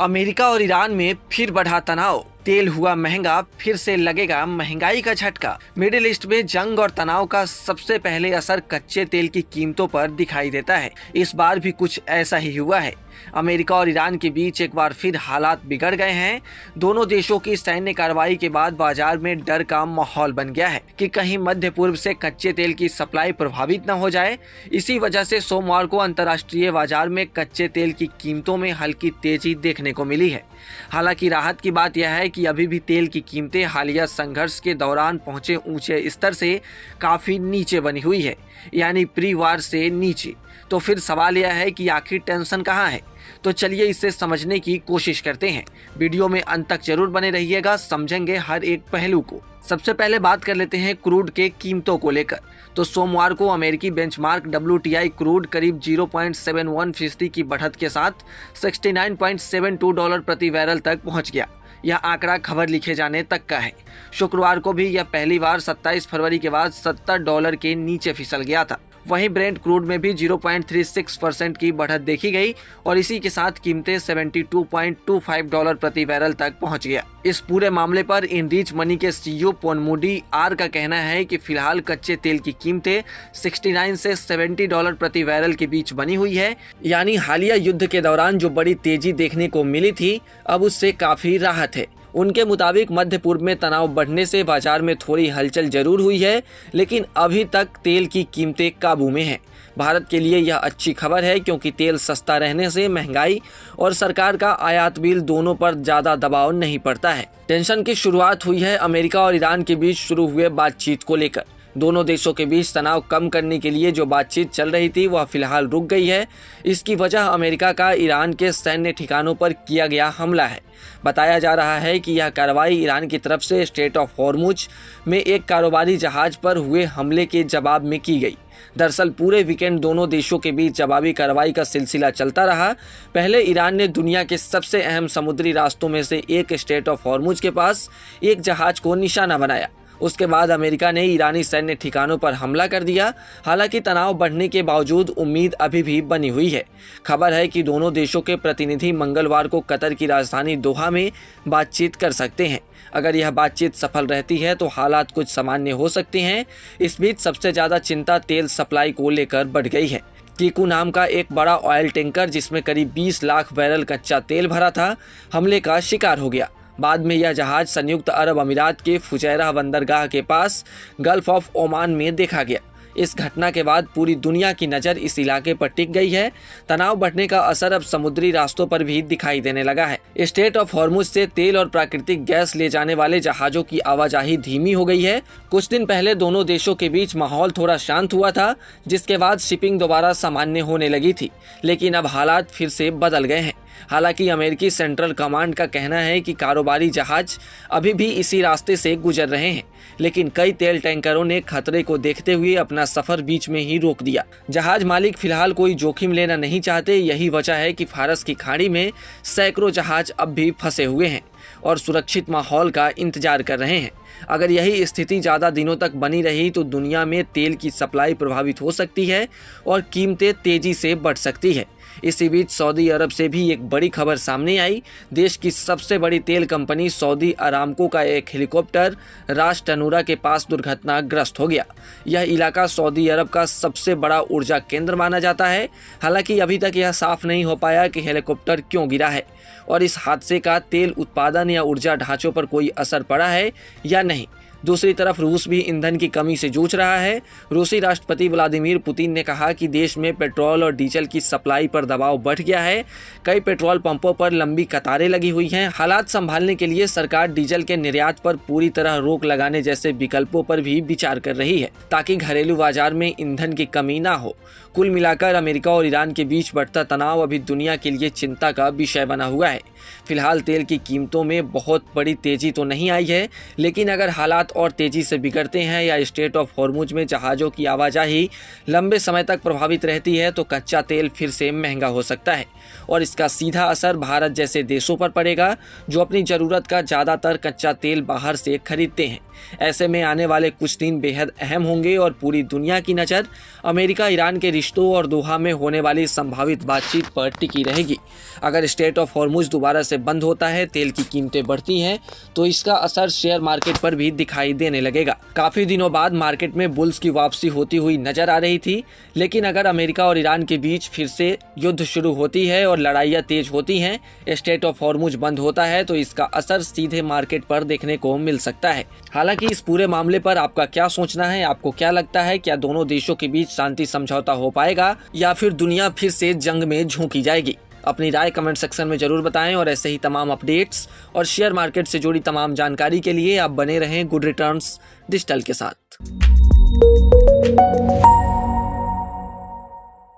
America और Iran में फिर बढ़ा तनाव, तेल हुआ महंगा, फिर से लगेगा महंगाई का झटका। मिडिल ईस्ट में जंग और तनाव का सबसे पहले असर कच्चे तेल की कीमतों पर दिखाई देता है। इस बार भी कुछ ऐसा ही हुआ है। अमेरिका और ईरान के बीच एक बार फिर हालात बिगड़ गए हैं। दोनों देशों की सैन्य कार्रवाई के बाद बाजार में डर का माहौल बन गया है कि कहीं मध्य पूर्व से कच्चे तेल की सप्लाई प्रभावित न हो जाए। इसी वजह से सोमवार को अंतर्राष्ट्रीय बाजार में कच्चे तेल की कीमतों में हल्की तेजी देखने को मिली है। हालांकि राहत की बात यह है कि अभी भी तेल की कीमतें हालिया संघर्ष के दौरान पहुंचे ऊंचे स्तर से काफी नीचे बनी हुई है, यानी प्री वार से नीचे। तो फिर सवाल यह है कि आखिर टेंशन कहां है? तो चलिए इसे समझने की कोशिश करते हैं। वीडियो में अंत तक जरूर बने रहिएगा, समझेंगे हर एक पहलू को। सबसे पहले बात कर लेते हैं क्रूड के कीमतों को लेकर। तो सोमवार को अमेरिकी बेंचमार्क WTI क्रूड करीब 0.71% की बढ़त के साथ $69.72 प्रति बैरल तक पहुंच गया। यह आंकड़ा खबर लिखे जाने तक का है। शुक्रवार को भी यह पहली बार 27 फरवरी के बाद $70 के नीचे फिसल गया था। वहीं ब्रेंट क्रूड में भी 0.36% की बढ़त देखी गई और इसी के साथ कीमतें $72.25 प्रति बैरल तक पहुंच गया। इस पूरे मामले पर इनरीच मनी के CEO पोनमुडी आर का कहना है कि फिलहाल कच्चे तेल की कीमतें 69 से $70 प्रति बैरल के बीच बनी हुई है, यानी हालिया युद्ध के दौरान जो बड़ी तेजी देखने को मिली थी अब उससे काफी राहत है। उनके मुताबिक मध्य पूर्व में तनाव बढ़ने से बाजार में थोड़ी हलचल जरूर हुई है, लेकिन अभी तक तेल की कीमतें काबू में हैं। भारत के लिए यह अच्छी खबर है क्योंकि तेल सस्ता रहने से महंगाई और सरकार का आयात बिल दोनों पर ज्यादा दबाव नहीं पड़ता है। टेंशन की शुरुआत हुई है अमेरिका और ईरान के बीच शुरू हुए बातचीत को लेकर। दोनों देशों के बीच तनाव कम करने के लिए जो बातचीत चल रही थी वह फिलहाल रुक गई है। इसकी वजह अमेरिका का ईरान के सैन्य ठिकानों पर किया गया हमला है। बताया जा रहा है कि यह कार्रवाई ईरान की तरफ से स्ट्रेट ऑफ हॉर्मुज में एक कारोबारी जहाज पर हुए हमले के जवाब में की गई। दरअसल पूरे वीकेंड दोनों देशों के बीच जवाबी कार्रवाई का सिलसिला चलता रहा। पहले ईरान ने दुनिया के सबसे अहम समुद्री रास्तों में से एक स्ट्रेट ऑफ हॉर्मुज के पास एक जहाज को निशाना बनाया। उसके बाद अमेरिका ने ईरानी सैन्य ठिकानों पर हमला कर दिया। हालांकि तनाव बढ़ने के बावजूद उम्मीद अभी भी बनी हुई है। खबर है कि दोनों देशों के प्रतिनिधि मंगलवार को कतर की राजधानी दोहा में बातचीत कर सकते हैं। अगर यह बातचीत सफल रहती है तो हालात कुछ सामान्य हो सकते हैं। इस बीच सबसे ज्यादा चिंता तेल सप्लाई को लेकर बढ़ गई है। कीकू नाम का एक बड़ा ऑयल टैंकर जिसमें करीब 20 लाख बैरल कच्चा तेल भरा था, हमले का शिकार हो गया। बाद में यह जहाज संयुक्त अरब अमीरात के फुजैरह बंदरगाह के पास गल्फ ऑफ ओमान में देखा गया। इस घटना के बाद पूरी दुनिया की नज़र इस इलाके पर टिक गई है। तनाव बढ़ने का असर अब समुद्री रास्तों पर भी दिखाई देने लगा है। स्ट्रेट ऑफ हॉर्मुज से तेल और प्राकृतिक गैस ले जाने वाले जहाज़ों की आवाजाही धीमी हो गई है। कुछ दिन पहले दोनों देशों के बीच माहौल थोड़ा शांत हुआ था, जिसके बाद शिपिंग दोबारा सामान्य होने लगी थी, लेकिन अब हालात फिर से बदल गए हैं। हालांकि अमेरिकी सेंट्रल कमांड का कहना है कि कारोबारी जहाज अभी भी इसी रास्ते से गुजर रहे हैं, लेकिन कई तेल टैंकरों ने खतरे को देखते हुए अपना सफर बीच में ही रोक दिया। जहाज मालिक फिलहाल कोई जोखिम लेना नहीं चाहते। यही वजह है कि फारस की खाड़ी में सैकड़ों जहाज अब भी फंसे हुए हैं और सुरक्षित माहौल का इंतजार कर रहे हैं। अगर यही स्थिति ज़्यादा दिनों तक बनी रही तो दुनिया में तेल की सप्लाई प्रभावित हो सकती है और कीमतें तेजी से बढ़ सकती है। इसी बीच सऊदी अरब से भी एक बड़ी खबर सामने आई। देश की सबसे बड़ी तेल कंपनी सऊदी अरामको का एक हेलीकॉप्टर रास टनूरा के पास दुर्घटनाग्रस्त हो गया। यह इलाका सऊदी अरब का सबसे बड़ा ऊर्जा केंद्र माना जाता है। हालांकि अभी तक यह साफ नहीं हो पाया कि हेलीकॉप्टर क्यों गिरा है और इस हादसे का तेल उत्पादन या ऊर्जा ढांचों पर कोई असर पड़ा है या नहीं। दूसरी तरफ रूस भी ईंधन की कमी से जूझ रहा है। रूसी राष्ट्रपति व्लादिमीर पुतिन ने कहा कि देश में पेट्रोल और डीजल की सप्लाई पर दबाव बढ़ गया है। कई पेट्रोल पंपों पर लंबी कतारें लगी हुई हैं। हालात संभालने के लिए सरकार डीजल के निर्यात पर पूरी तरह रोक लगाने जैसे विकल्पों पर भी विचार कर रही है, ताकि घरेलू बाजार में ईंधन की कमी ना हो। कुल मिलाकर अमेरिका और ईरान के बीच बढ़ता तनाव अभी दुनिया के लिए चिंता का विषय बना हुआ है। फिलहाल तेल की कीमतों में बहुत बड़ी तेजी तो नहीं आई है, लेकिन अगर हालात और तेजी से बिगड़ते हैं या स्ट्रेट ऑफ हॉर्मुज में जहाज़ों की आवाजाही लंबे समय तक प्रभावित रहती है तो कच्चा तेल फिर से महंगा हो सकता है और इसका सीधा असर भारत जैसे देशों पर पड़ेगा, जो अपनी ज़रूरत का ज़्यादातर कच्चा तेल बाहर से खरीदते हैं। ऐसे में आने वाले कुछ दिन बेहद अहम होंगे और पूरी दुनिया की नज़र अमेरिका ईरान के रिश्तों और दोहा में होने वाली संभावित बातचीत पर टिकी रहेगी। अगर स्ट्रेट ऑफ हॉर्मुज दोबारा से बंद होता है, तेल की कीमतें बढ़ती हैं, तो इसका असर शेयर मार्केट पर भी दिखाई देने लगेगा। काफ़ी दिनों बाद मार्केट में बुल्स की वापसी होती हुई नजर आ रही थी, लेकिन अगर अमेरिका और ईरान के बीच फिर से युद्ध शुरू होती है और लड़ाइयाँ तेज होती हैं, स्ट्रेट ऑफ हॉर्मुज बंद होता है, तो इसका असर सीधे मार्केट पर देखने को मिल सकता है। हालांकि इस पूरे मामले पर आपका क्या सोचना है? आपको क्या लगता है, क्या दोनों देशों के बीच शांति समझौता हो पाएगा या फिर दुनिया फिर से जंग में झोंकी जाएगी? अपनी राय कमेंट सेक्शन में जरूर बताएं और ऐसे ही तमाम अपडेट्स और शेयर मार्केट से जुड़ी तमाम जानकारी के लिए आप बने रहें गुड रिटर्न्स डिजिटल के साथ।